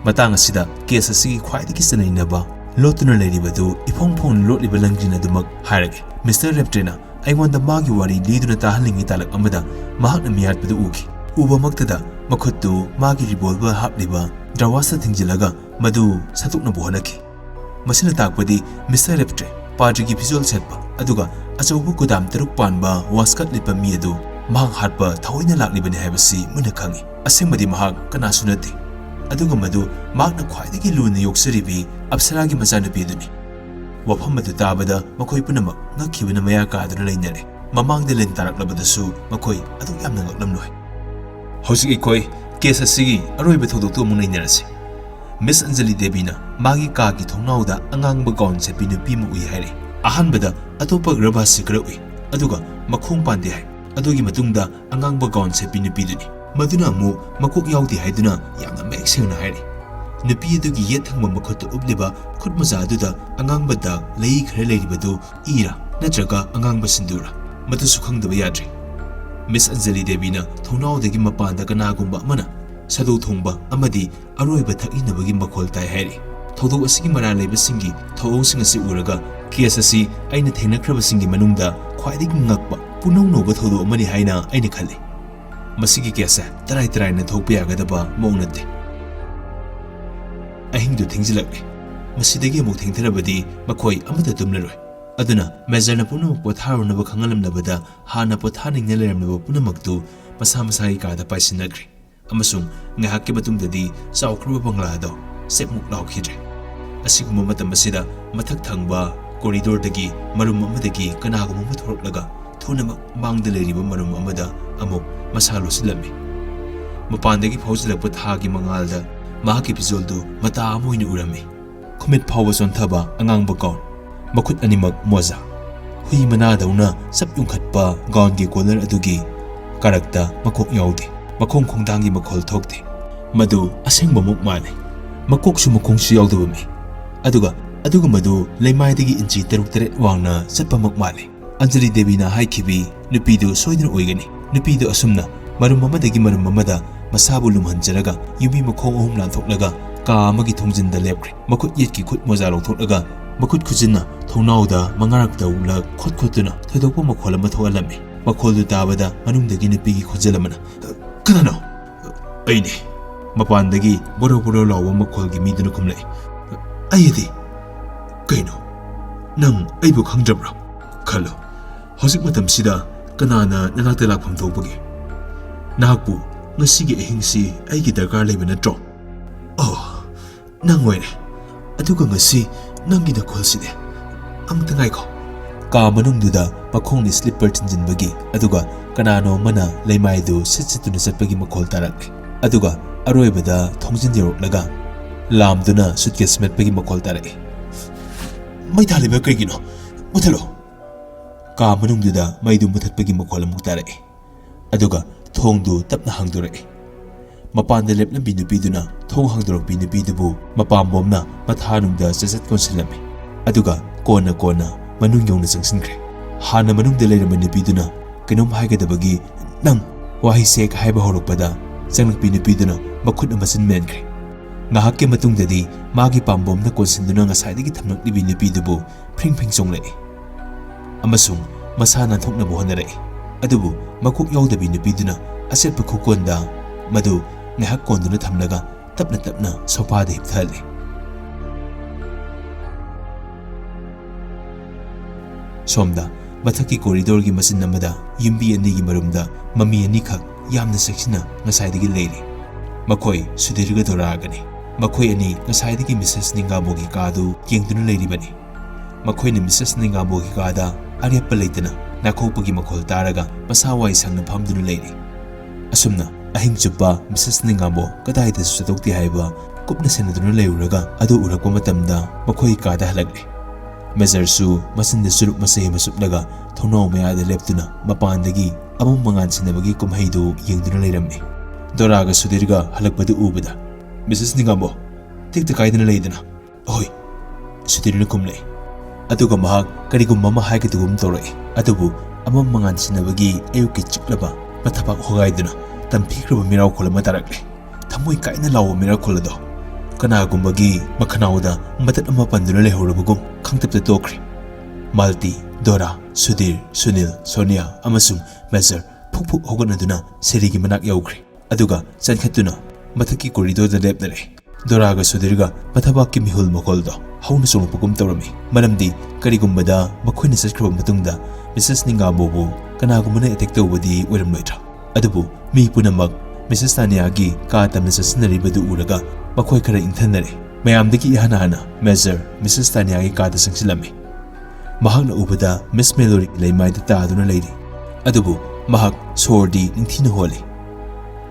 ꯃꯇꯥꯡ ꯑꯁꯤꯗ ꯀꯦꯁ ꯑꯁꯤꯒꯤ ꯈ꯭ꯋꯥꯏꯗꯒꯤ ꯆꯅꯩꯅꯕ ꯂꯣꯠꯇꯨꯅ ꯂꯩꯔꯤꯕꯗꯨ ꯏꯐꯣꯡ ꯐꯣꯡꯅ ꯂꯣꯠꯂꯤꯕ ꯂꯪꯖꯤꯟ ꯑꯗꯨꯃꯛ ꯍꯥꯏꯔꯒꯦ꯫ ꯃꯤꯁꯇꯔ ꯔꯦꯞꯇ꯭ꯔꯦꯅ ꯑꯩꯉꯣꯟꯗ ꯃꯥꯒꯤ ꯋꯥꯔꯤ ꯂꯤꯗꯨꯅ ꯇꯥꯍꯜꯂꯤꯉꯩ ꯇꯥꯂꯛ ꯑꯃꯗ ꯃꯍꯥꯛꯅ ꯃꯤꯍꯥꯠꯄꯗꯨ ꯎꯈꯤ꯫ ꯎꯕꯃꯛꯇꯗ ꯃꯈꯨꯠꯇꯨ ꯃꯥꯒꯤ ꯔꯤꯚꯣꯜꯚꯔ ꯍꯥꯞꯂꯤꯕ ꯗ꯭ꯔꯋꯥꯁꯇ ꯊꯤꯡꯖꯤꯜꯂꯒ ꯃꯗꯨ ꯁꯠꯇꯣꯛꯅꯕ ꯍꯣꯠꯅꯈꯤ꯫ ꯃꯁꯤꯅ ꯇꯥꯛꯄꯗꯤ ꯃꯤꯁꯇꯔ ꯔꯦꯞꯇ꯭ꯔꯦ ꯄꯥꯗ꯭ꯔꯤꯒꯤ ꯐꯤꯖꯣꯜ ꯁꯦꯠꯄ ꯑꯗꯨꯒ ꯑꯆꯧꯕ ꯀꯨꯗꯥꯝ 6 ꯄꯥꯟꯕ ꯋꯥꯁꯀꯠ ꯂꯤꯠꯄ ꯃꯤ ꯑꯗꯨ ꯃꯍꯥꯛ ꯍꯥꯠꯄ ꯊꯑꯣꯏꯅ ꯂꯥꯛꯂꯤꯕꯅꯤ ꯍꯥꯏꯕꯁꯤ ꯃꯨꯟꯅ ꯈꯪꯏ꯫ ꯑꯁꯦꯡꯕꯗꯤ ꯃꯍꯥꯛ ꯀꯅꯥꯁꯨ ꯅꯠꯇꯦ, ꯑꯗꯨꯒ ꯃꯗꯨ ꯃꯍꯥꯛꯅ ꯈ꯭ꯋꯥꯏꯗꯒꯤ ꯂꯨꯅ ꯌꯣꯛꯆꯔꯤꯕꯤ ꯑꯞꯁꯔꯥꯒꯤ ꯃꯆꯥꯅꯨꯄꯤ ꯑꯗꯨꯅꯤ꯫ ꯋꯥꯐꯝ ꯑꯗꯨ ꯇꯥꯕꯗ ꯃꯈꯣꯏ ꯄꯨꯝꯅꯃꯛ ꯉꯛꯈꯤꯕꯅ ꯃꯌꯥ ꯀꯥꯗꯨꯅ ꯂꯩꯅꯔꯦ꯫ ꯃꯃꯥꯡꯗ ꯂꯤꯟ ꯇꯥꯔꯛꯂꯕꯗꯁꯨ ꯃꯈꯣꯏ ꯑꯗꯨꯛ ꯌꯥꯝꯅ ꯉꯛꯂꯝꯂꯣꯏ꯫ ꯍꯧꯖꯤꯛ ꯑꯩꯈꯣꯏ ꯀꯦꯁ ꯑꯁꯤꯒꯤ ꯑꯔꯣꯏꯕ ꯊꯧꯗꯣꯛꯇꯨ ꯑꯃꯨꯛ ꯅꯩꯅꯔꯁꯤ꯫ ꯃꯤꯁ ꯑꯟꯖꯂꯤ ꯗꯦꯕꯤꯅ ꯃꯥꯒꯤ ꯀꯥꯒꯤ ꯊꯣꯡꯅꯥꯎꯗ ꯑꯉꯥꯡꯕ ꯒꯥꯎꯟ ꯁꯦꯠꯄꯤ ꯅꯨꯄꯤ ꯑꯃ ꯎꯏ ꯍꯥꯏꯔꯦ꯫ ꯑꯍꯥꯟꯕꯗ ꯑꯇꯣꯞꯄ ꯒꯔꯚꯥꯁꯤ ꯈꯔ ꯎꯏ, ꯑꯗꯨꯒ ꯃꯈꯣꯡ ꯄꯥꯟꯗꯦ ꯍꯥꯏ꯫ ꯑꯗꯨꯒꯤ ꯃꯇꯨꯡꯗ ꯑꯉꯥꯡꯕ ꯒꯥꯎꯟ ꯁꯦꯠꯄꯤ ꯅꯨꯄꯤꯗꯨꯅꯤ, ꯃꯗꯨꯅ ꯑꯃꯨꯛ ꯃꯀꯣꯛ ꯌꯥꯎꯗꯦ ꯍꯥꯏꯗꯨꯅ ꯌꯥꯝꯅ ꯃꯌꯦꯛ ꯁꯦꯡꯅ ꯍꯥꯏꯔꯤ꯫ ꯅꯨꯄꯤ ꯑꯗꯨꯒꯤ ꯌꯦꯠ ꯊꯪꯕ ꯃꯈꯨꯠꯇ ꯎꯞꯂꯤꯕ ꯈꯨꯠ ꯃꯣꯖꯥ ꯑꯗꯨꯗ ꯑꯉꯥꯡꯕ ꯗꯥꯛ ꯂꯩ ꯈꯔ ꯂꯩꯔꯤꯕꯗꯨ ꯏꯔꯥ ꯅꯠꯇ꯭ꯔꯒ ꯑꯉꯥꯡꯕ ꯁꯤꯟꯗꯨꯔꯥ ꯃꯗꯨꯁꯨ ꯈꯪꯗꯕ ꯌꯥꯗ꯭ꯔꯤ꯫ ꯃꯤꯁ ꯑꯟꯖꯂꯤ ꯗꯦꯕꯤꯅ ꯊꯣꯡꯅꯥꯎꯗꯒꯤ ꯃꯄꯥꯟꯗ ꯀꯅꯥꯒꯨꯝꯕ ꯑꯃꯅ ꯁꯥꯗꯧ ꯊꯣꯡꯕ ꯑꯃꯗꯤ ꯑꯔꯣꯏꯕ ꯊꯛꯏꯅꯕꯒꯤ ꯃꯈꯣꯜ ꯇꯥꯏ ꯍꯥꯏꯔꯤ꯫ ꯊꯧꯗꯣꯛ ꯑꯁꯤꯒꯤ ꯃꯔꯥꯜ ꯂꯩꯕꯁꯤꯡꯒꯤ ꯊꯧꯑꯣꯡꯁꯤꯡ ꯑꯁꯤ ꯎꯔꯒ ꯀꯦꯁ ꯑꯁꯤ ꯑꯩꯅ ꯊꯦꯡꯅꯈ꯭ꯔꯕꯁꯤꯡꯒꯤ ꯃꯅꯨꯡꯗ ꯈ꯭ꯋꯥꯏꯗꯒꯤ ꯉꯛꯄ ꯄꯨꯅꯧ ꯅꯧꯕ ꯊꯧꯗꯣꯛ ꯑꯃꯅꯤ ꯍꯥꯏꯅ ꯑꯩꯅ ꯈꯜꯂꯤ꯫ ꯃꯁꯤꯒꯤ ꯀꯦꯁꯁꯦ ꯇꯔꯥꯏ ꯇꯔꯥꯏꯅ ꯊꯣꯛꯄ ꯌꯥꯒꯗꯕ ꯃꯑꯣꯡ ꯅꯠꯇꯦ꯫ ꯑꯍꯤꯡꯗꯨ ꯊꯦꯡꯖꯤꯜꯂꯛꯂꯦ꯫ ꯃꯁꯤꯗꯒꯤ ꯑꯃꯨꯛ ꯊꯦꯡꯊꯔꯕꯗꯤ ꯃꯈꯣꯏ ꯑꯃꯠꯇ ꯇꯨꯝꯂꯔꯣꯏ꯫ ꯑꯗꯨꯅ ꯃꯦꯖꯔꯅ ꯄꯨꯝꯅꯃꯛ ꯄꯣꯊꯥꯔꯨꯅꯕ ꯈꯪꯍꯜꯂꯝꯂꯕꯗ ꯍꯥꯟꯅ ꯄꯣꯊꯥꯅꯤꯡꯅ ꯂꯩꯔꯝꯂꯕ ꯄꯨꯝꯅꯃꯛꯇꯨ ꯃꯁꯥ ꯃꯁꯥꯒꯤ ꯀꯥꯗ ꯄꯥꯏꯁꯤꯟꯅꯈ꯭ꯔꯦ꯫ ꯑꯃꯁꯨꯡ ꯉꯥꯏꯍꯥꯛꯀꯤ ꯃꯇꯨꯡꯗꯗꯤ ꯆꯥꯎꯈ꯭ꯔꯕ ꯕꯪꯒ꯭ꯂꯥ ꯑꯗꯨ ꯆꯦꯛꯃꯨꯛ ꯂꯥꯎꯈꯤꯗ꯭ꯔꯦ꯫ ꯑꯁꯤꯒꯨꯝꯕ ꯃꯇꯝ ꯑꯁꯤꯗ ꯃꯊꯛ ꯊꯪꯕ ꯀꯣꯔꯤꯗꯣꯔꯗꯒꯤ ꯃꯔꯨꯝ ꯑꯃꯗꯒꯤ ꯀꯅꯥꯒꯨꯝꯕ ꯑꯃ ꯊꯣꯔꯛꯂꯒ ꯊꯨꯅꯃꯛ ꯃꯥꯡꯗ ꯂꯩꯔꯤꯕ ꯃꯔꯨꯝ ꯑꯃꯗ ꯑꯃꯨꯛ ꯃꯁꯥ ꯂꯣꯠꯁꯤꯜꯂꯝꯃꯤ꯫ ꯃꯄꯥꯟꯗꯒꯤ ꯐꯥꯎꯖꯤꯜꯂꯛꯄ ꯊꯥꯒꯤ ꯃꯉꯥꯜꯗ ꯃꯍꯥꯛꯀꯤ ꯐꯤꯖꯣꯜꯗꯨ ꯃꯇꯥ ꯑꯃ ꯑꯣꯏꯅ ꯎꯔꯝꯃꯤ꯫ ꯈꯨꯃꯤꯠ ꯐꯥꯎꯕ ꯆꯣꯟꯊꯕ ꯑꯉꯥꯡꯕ ꯒꯥꯎꯟ, ꯃꯈꯨꯠ ꯑꯅꯤꯃꯛ ꯃꯣꯖꯥ, ꯍꯨꯏ ꯃꯅꯥꯗꯧꯅ ꯆꯞ ꯌꯨꯡꯈꯠꯄ ꯒꯥꯎꯟꯒꯤ ꯀꯣꯂꯔ ꯑꯗꯨꯒꯤ ꯀꯥꯔꯛꯇ ꯃꯀꯣꯛ ꯌꯥꯎꯗꯦ, ꯃꯈꯣꯡ ꯈꯣꯡꯗꯥꯡꯒꯤ ꯃꯈꯣꯜ ꯊꯣꯛꯇꯦ꯫ ꯃꯗꯨ ꯑꯁꯦꯡꯕꯃꯨꯛ ꯃꯥꯜꯂꯦ꯫ ꯃꯀꯣꯛꯁꯨ ꯃꯈꯣꯡꯁꯨ ꯌꯥꯎꯗꯕ ꯃꯤ, ꯑꯗꯨꯒ ꯃꯗු ꯂꯩꯃꯥꯏꯗꯒꯤ ꯏꯟꯆꯤ 6-7 ꯋꯥꯡꯅ ꯆꯠꯄꯃꯛ ꯃꯥꯜꯂꯦ꯫ ꯑꯟꯖꯂꯤ ꯗꯦꯕꯤꯅ ꯍꯥꯏꯈꯤꯕꯤ ꯅꯨꯄꯤꯗꯨ ꯁꯣꯏꯗꯅ ꯑꯣꯏꯒꯅꯤ꯫ ꯅꯨꯄꯤꯗꯨ ꯑꯁꯨꯝꯅ ꯃꯔꯨꯝ ꯑꯃꯗꯒꯤ ꯃꯔꯨꯝ ꯑꯃꯗ ꯃꯁꯥꯕꯨ ꯂꯨꯝꯍꯟꯖꯔꯒ ꯌꯨꯝꯕꯤ ꯃꯈꯣꯡ 3 ꯂꯥꯟꯊꯣꯛꯂꯒ ꯀꯥ ꯑꯃꯒꯤ ꯊꯣꯡꯖꯤꯟꯗ ꯂꯦꯞꯈ꯭ꯔꯦ꯫ ꯃꯈꯨꯠ ꯌꯦꯠꯀꯤ ꯈꯨꯠ ꯃꯣꯖꯥ ꯂꯧꯊꯣꯛꯂꯒ ꯃꯈꯨꯠ ꯈꯨꯖꯤꯟꯅ ꯊꯣꯡꯅꯥꯎꯗ 5ꯔꯛ ꯇꯧꯂꯛ ꯈꯣꯠꯇꯨꯅ ꯊꯣꯏꯗꯣꯛꯄ ꯃꯈꯣꯜ ꯑꯃ ꯊꯣꯛꯍꯜꯂꯝꯃꯤ꯫ ꯃꯈꯣꯜꯗꯨ ꯇꯥꯕꯗ ꯃꯅꯨꯡꯗꯒꯤ ꯅꯨꯄꯤꯒꯤ ꯈꯣꯟꯖꯦꯜ ꯑꯃꯅ "ꯀꯅꯥꯅꯣ? ꯑꯩꯅꯦ ꯃꯄꯥꯟꯗꯒꯤ ꯕꯣꯔꯣ ꯕꯣꯔꯣ ꯂꯥꯎꯕ ꯃꯈꯣꯜꯒꯤ ꯃꯤꯗꯨꯅ ꯈꯨꯝꯂꯛꯏ ꯑꯩꯗꯤ ꯀꯩꯅꯣ ꯅꯪ ꯑꯩꯕꯨ ꯈꯪꯗ꯭ꯔꯕ꯭ꯔꯥ ꯈꯜꯂꯣ ꯍꯧꯖꯤꯛ ꯃꯇꯝꯁꯤꯗ ꯀꯅꯥꯅ ꯅꯅꯥꯛꯇ ꯂꯥꯛꯐꯝ ꯊꯣꯛꯄꯒꯦ ꯅꯍꯥꯛꯄꯨ ꯉꯁꯤꯒꯤ ꯑꯍꯤꯡꯁꯤ ꯑꯩꯒꯤ ꯗꯔꯀꯥꯔ ꯂꯩꯕ ꯅꯠꯇ꯭ꯔꯣ ꯑꯣ ꯅꯪ ꯑꯣꯏꯔꯦ ꯑꯗꯨꯒ ꯉꯁꯤ ꯅꯪꯒꯤ ꯅꯈꯣꯜꯁꯤꯗꯤ ꯑꯃꯇ ꯉꯥꯏꯈꯣ ꯀꯥ ꯃꯅꯨꯡꯗꯨꯗ ꯃꯈꯣꯡꯅ ꯁ꯭ꯂꯤꯞꯄꯔ ꯊꯤꯟꯖꯤꯟꯕꯒꯤ ꯑꯗꯨꯒ ꯀꯅꯥꯅꯣ ꯑꯃꯅ ꯂꯩꯃꯥꯏꯗꯨ ꯁꯤꯠꯇꯨꯅ ꯆꯠꯄꯒꯤ ꯃꯈꯣꯜ ꯇꯥꯔꯛꯂꯦ ꯑꯗꯨꯒ ꯑꯔꯣꯏꯕꯗ ꯊꯣꯡꯖꯤꯟ ꯌꯧꯔꯛꯂꯒ ꯂꯥꯝꯗꯨꯅ ꯁꯨꯠꯀꯦꯁ ꯃꯦꯠꯄꯒꯤ ꯃꯈꯣꯜ ꯇꯥꯔꯛꯏ ꯃꯩ ꯊꯥꯜꯂꯤꯕ ꯀꯩꯒꯤꯅꯣ ꯃꯨꯊꯠꯂꯣ ꯀꯥ ꯃꯅꯨꯡꯗꯨꯗ ꯃꯩꯗꯨ ꯃꯨꯊꯠꯄꯒꯤ ꯃꯈꯣꯜ ꯑꯃꯨꯛ ꯇꯥꯔꯛꯏ ꯑꯗꯨꯒ ꯊꯣꯡꯗꯨ ꯇꯞꯅ ꯍꯥꯡꯗꯣꯔꯛꯏ ꯃꯄꯥꯟꯗ ꯂꯦꯞꯂꯝꯕꯤ ꯅꯨꯄꯤꯗꯨꯅ ꯊꯣꯡ ꯍꯥꯡꯗꯣꯔꯛꯄꯤ ꯅꯨꯄꯤꯗꯨꯕꯨ ꯃꯄꯥꯝꯕꯣꯝꯅ ꯃꯊꯥꯅꯨꯡꯗ ꯆꯠꯆꯠ ꯀꯣꯟꯁꯤꯜꯂꯝꯃꯤ ꯑꯗꯨꯒ ꯀꯣꯟꯅ ꯃꯅꯨꯡ ꯌꯧꯅ ꯆꯪꯁꯤꯟꯈ꯭ꯔꯦ ꯍꯥꯟꯅ ꯃꯅꯨꯡꯗ ꯂꯩꯔꯝꯕ ꯅꯨꯄꯤꯗꯨꯅ ꯀꯩꯅꯣꯝ ꯍꯥꯏꯒꯗꯕꯒꯤ ꯅꯪ ꯋꯥꯍꯩꯁꯦ ꯍꯥꯏꯕ ꯍꯧꯔꯛꯄꯗ ꯆꯪꯂꯛꯄꯤ ꯅꯨꯄꯤꯗꯨꯅ ꯃꯈꯨꯠꯅ ꯃꯆꯤꯟ ꯃꯦꯟꯈ꯭ꯔꯦ ꯉꯥꯏꯍꯥꯛꯀꯤ ꯃꯇꯨꯡꯗꯗꯤ ꯃꯥꯒꯤ ꯄꯥꯝꯕꯣꯝꯅ ꯀꯣꯟꯁꯤꯟꯗꯨꯅ ꯉꯁꯥꯏꯗꯒꯤ ꯊꯝꯂꯛꯂꯤꯕꯤ ꯅꯨꯄꯤꯗꯨꯕꯨ ꯐ꯭ꯔꯤꯡ ꯐ꯭ꯔꯤꯡ ꯆꯣꯡꯂꯛꯏ ꯑꯃꯁꯨꯡ ꯃꯁꯥ ꯅꯥꯟꯊꯣꯛꯅꯕ ꯍꯣꯠꯅꯔꯛꯏ ꯑꯗꯨꯕꯨ ꯃꯀꯣꯛ ꯌꯥꯎꯗꯕꯤ ꯅꯨꯄꯤꯗꯨꯅ ꯑꯆꯦꯠꯄ ꯈꯨꯀꯣꯟꯗ ꯃꯗꯨ ꯉꯥꯏꯍꯥꯛ ꯀꯣꯟꯗꯨꯅ ꯊꯝꯂꯒ ꯇꯞꯅ ꯁꯣꯐꯥꯗ ꯍꯤꯞꯊꯍꯜꯂꯤ ꯁꯣꯝꯗ ꯃꯊꯛꯀꯤ ꯀꯣꯔꯤꯗꯣꯔꯒꯤ ꯃꯆꯤꯟ ꯑꯃꯗ ꯌꯨꯝꯕꯤ ꯑꯅꯤꯒꯤ ꯃꯔꯨꯝꯗ ꯃꯃꯤ ꯑꯅꯤꯈꯛ ꯌꯥꯝꯅ ꯆꯦꯛꯁꯤꯟꯅ ꯉꯁꯥꯏꯗꯒꯤ ꯂꯩꯔꯤ ꯃꯈꯣꯏ ꯁꯨꯙꯤꯔꯒ ꯗꯣꯔꯥꯒꯅꯤ ꯃꯈꯣꯏ ꯑꯅꯤ ꯉꯁꯥꯏꯗꯒꯤ ꯃꯤꯁꯦꯁ ꯅꯤꯡꯒꯥꯝꯕꯣꯒꯤ ꯀꯥꯗꯨ ꯌꯦꯡꯗꯨꯅ ꯂꯩꯔꯤꯕꯅꯤ ꯃꯈꯣꯏꯅ ꯃꯤꯁꯦꯁ ꯅꯤꯡꯒꯥꯝꯕꯣꯒꯤ ꯀꯥꯗ ꯑꯔꯦꯞꯄ ꯂꯩꯇꯅ ꯅꯥꯈꯣꯛꯄꯒꯤ ꯃꯈꯣꯜ ꯇꯥꯔꯒ ꯃꯁꯥ ꯋꯥꯏ ꯁꯪꯅ ꯐꯝꯗꯨꯅ ꯂꯩꯔꯤ ꯑꯁꯨꯝꯅ ꯑꯍꯤꯡ ꯆꯨꯞꯄ ꯃꯤꯁꯦꯁ ꯅꯤꯡꯒꯥꯝꯕꯣ ꯀꯗꯥꯏꯗꯁꯨ ꯆꯠꯊꯣꯛꯇꯦ ꯍꯥꯏꯕ ꯀꯨꯞꯅ ꯁꯦꯟꯅꯗꯨꯅ ꯂꯩꯔꯨꯔꯒ ꯑꯗꯨ ꯎꯔꯛꯄ ꯃꯇꯝꯗ ꯃꯈꯣꯏ ꯀꯥꯗ ꯍꯜꯂꯛꯂꯦ ꯃꯦꯖꯔꯁꯨ ꯃꯆꯤꯟꯗ ꯆꯨꯔꯨꯞ ꯃꯆꯩ ꯑꯃ ꯆꯨꯞꯂꯒ ꯊꯣꯡꯅꯥꯎ ꯃꯌꯥꯗ ꯂꯦꯞꯇꯨꯅ ꯃꯄꯥꯟꯗꯒꯤ ꯑꯃꯝ ꯃꯉꯥꯟ ꯁꯤꯟꯅꯕꯒꯤ ꯀꯨꯝꯍꯩꯗꯨ ꯌꯦꯡꯗꯨꯅ ꯂꯩꯔꯝꯃꯤ ꯗꯣꯔꯥꯒ ꯁꯨꯙꯤꯔꯒ ꯍꯜꯂꯛꯄꯗꯨ ꯎꯕꯗ ꯃꯤꯁꯦꯁ ꯅꯤꯡꯒꯥꯝꯕꯣ ꯇꯦꯛꯇ ꯀꯥꯏꯗꯅ ꯂꯩꯗꯅ ꯑꯍꯣꯏ ꯁꯨꯙꯤꯔꯅ ꯈꯨꯝꯂꯛꯏ ꯑꯗꯨꯒ ꯃꯍꯥꯛ ꯀꯔꯤꯒꯨꯝꯕ ꯑꯃ ꯍꯥꯏꯒꯗꯒꯨꯝ ꯇꯧꯔꯛꯏ ꯑꯗꯨꯕꯨ ꯑꯃꯝ ꯃꯉꯥꯟ ꯁꯤꯟꯅꯕꯒꯤ ꯑꯌꯨꯛꯀꯤ ꯆꯤꯛꯂꯕ ꯃꯊꯕꯥꯛ ꯍꯣꯒꯥꯏꯗꯨꯅ ꯇꯝꯊꯤꯈ꯭ꯔꯕ ꯃꯤꯔꯥꯎꯈꯣꯜ ꯑꯃ ꯇꯥꯔꯛꯂꯦ ꯊꯃꯣꯏ ꯀꯥꯏꯅ ꯂꯥꯎꯕ ꯃꯤꯔꯥꯎꯈꯣꯜ ꯑꯗꯣ ꯀꯅꯥꯒꯨꯝꯕꯒꯤ ꯃꯈꯅꯥꯎꯗ ꯃꯇꯠ ꯑꯃ ꯄꯟꯗꯨꯅ ꯂꯩꯍꯧꯔꯕꯒꯨꯝ ꯈꯪꯇꯞꯇ ꯇꯣꯛꯈ꯭ꯔꯦ ꯃꯥꯜꯇꯤ ꯗꯣꯔꯥ ꯁꯨꯙꯤꯔ ꯁꯨꯅꯤꯜ ꯁꯣꯅꯤꯌꯥ ꯑꯃꯁꯨꯡ ꯃꯦꯖꯔ ꯐꯨꯛ ꯍꯧꯒꯠꯅꯗꯨꯅ ꯁꯦꯔꯤꯒꯤ ꯃꯅꯥꯛ ꯌꯧꯈ꯭ꯔꯦ ꯑꯗꯨꯒ ꯆꯦꯟꯈꯠꯇꯨꯅ ꯃꯊꯛꯀꯤ ꯀꯣꯔꯤꯗꯣꯔꯗ ꯂꯦꯞꯅꯔꯦ ꯗꯣꯔꯥꯒ ꯁꯨꯙꯤꯔꯒ ꯃꯊꯕꯥꯛꯀꯤ ꯃꯤꯍꯨꯜ ꯃꯈꯣꯜꯗꯣ ꯍꯧꯅ ꯆꯣꯡꯂꯛꯄꯒꯨꯝ ꯇꯧꯔꯝꯃꯤ ꯃꯔꯝꯗꯤ ꯀꯔꯤꯒꯨꯝꯕꯗ ꯃꯈꯣꯏꯅ ꯆꯠꯈ꯭ꯔꯕ ꯃꯇꯨꯡꯗ ꯃꯤꯁꯦꯁ ꯅꯤꯡꯒꯥꯝꯕꯣꯕꯨ ꯀꯅꯥꯒꯨꯝꯕꯅ ꯑꯦꯇꯦꯛ ꯇꯧꯕꯗꯤ ꯑꯣꯏꯔꯝꯂꯣꯏꯗ꯭ꯔꯥ ꯑꯗꯨꯕꯨ ꯃꯤ ꯄꯨꯝꯅꯃꯛ ꯃꯤꯁꯦꯁ ꯇꯥꯅꯤꯌꯥꯒꯤ ꯀꯥ ꯇꯝꯅ ꯆꯠꯁꯤꯟꯅꯔꯤꯕꯗꯨ ꯎꯔꯒ ꯃꯈꯣꯏ ꯈꯔ ꯏꯪꯊꯅꯔꯦ ꯃꯌꯥꯝꯗꯒꯤ ꯏꯍꯥꯟ ꯍꯥꯟꯅ ꯃꯦꯖꯔ ꯃꯤꯁꯦꯁ ꯇꯥꯅꯤꯌꯥꯒꯤ ꯀꯥꯗ ꯆꯪꯁꯤꯜꯂꯝꯃꯤ ꯃꯍꯥꯛꯅ ꯎꯕꯗ ꯃꯤꯁ ꯃꯦꯂꯣꯔꯤꯒꯤ ꯂꯩꯃꯥꯏꯗ ꯇꯥꯗꯨꯅ ꯂꯩꯔꯤ ꯑꯗꯨꯕꯨ ꯃꯍꯥꯛ ꯁꯣꯔꯗꯤ ꯅꯤꯡꯊꯤꯅ ꯍꯣꯜꯂꯤ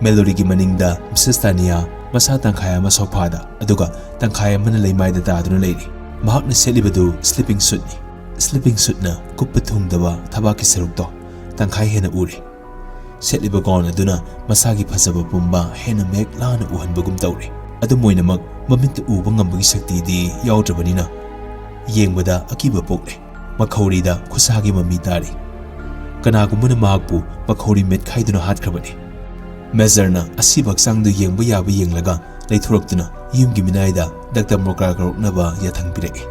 ꯃꯦꯂꯣꯔꯤꯒꯤ ꯃꯅꯤꯡꯗ ꯃꯤꯁꯦꯁ ꯇꯥꯅꯤꯌꯥ ꯃꯁꯥ ꯇꯪꯈꯥꯏ ꯑꯃ ꯁꯣꯐꯥꯗ ꯑꯗꯨꯒ ꯇꯪꯈꯥꯏ ꯑꯃꯅ ꯂꯩꯃꯥꯏꯗ ꯇꯥꯗꯨꯅ ꯂꯩꯔꯤ ꯃꯍꯥꯛꯅ ꯁꯦꯠꯂꯤꯕꯗꯨ ꯁ꯭ꯂꯤꯞꯄꯤꯡ ꯁꯨꯠꯅꯤ ꯁ꯭ꯂꯤꯞꯄꯤꯡ ꯁꯨꯠꯅ ꯀꯨꯞꯄ ꯊꯨꯡꯗꯕ ꯊꯕꯥꯛꯀꯤ ꯁꯔꯨꯛꯇꯣ ꯇꯪꯈꯥꯏ ꯍꯦꯟꯅ ꯎꯔꯤ ꯁꯦꯠꯂꯤꯕ ꯒꯥꯎꯟ ꯑꯗꯨꯅ ꯃꯁꯥꯒꯤ ꯐꯖꯕ ꯄꯨꯝꯕ ꯍꯦꯟꯅ ꯃꯌꯦꯛ ꯂꯥꯅ ꯎꯍꯟꯕꯒꯨꯝ ꯇꯧꯔꯤ ꯑꯗꯨꯝ ꯑꯣꯏꯅꯃꯛ ꯃꯃꯤꯠꯇ ꯎꯕ ꯉꯝꯕꯒꯤ ꯁꯛꯇꯤꯗꯤ ꯌꯥꯎꯗ꯭ꯔꯕꯅꯤꯅ ꯌꯦꯡꯕꯗ ꯑꯀꯤꯕ ꯄꯣꯛꯂꯦ ꯃꯈꯧꯔꯤꯗ ꯈꯨꯠꯁꯥꯒꯤ ꯃꯃꯤ ꯇꯥꯔꯤ ꯀꯅꯥꯒꯨꯝꯕꯅ ꯃꯍꯥꯛꯄꯨ ꯃꯈꯧꯔꯤ ꯃꯦꯠꯈꯥꯏꯗꯨꯅ ꯍꯥꯠꯈ꯭ꯔꯕꯅꯤ ꯃꯦꯖꯔꯅ ꯑꯁꯤꯕ ꯍꯛꯆꯥꯡꯗꯨ ꯌꯦꯡꯕ ꯌꯥꯕ ꯌꯦꯡꯂꯒ ꯂꯩꯊꯣꯔꯛꯇꯨꯅ ꯌꯨꯝꯒꯤ ꯃꯤꯅꯥꯏꯗ ꯗꯥꯛꯇꯔ ꯃꯣꯀꯥꯔ ꯀꯧꯔꯛꯅꯕ ꯌꯥꯊꯪ ꯄꯤꯔꯛꯏ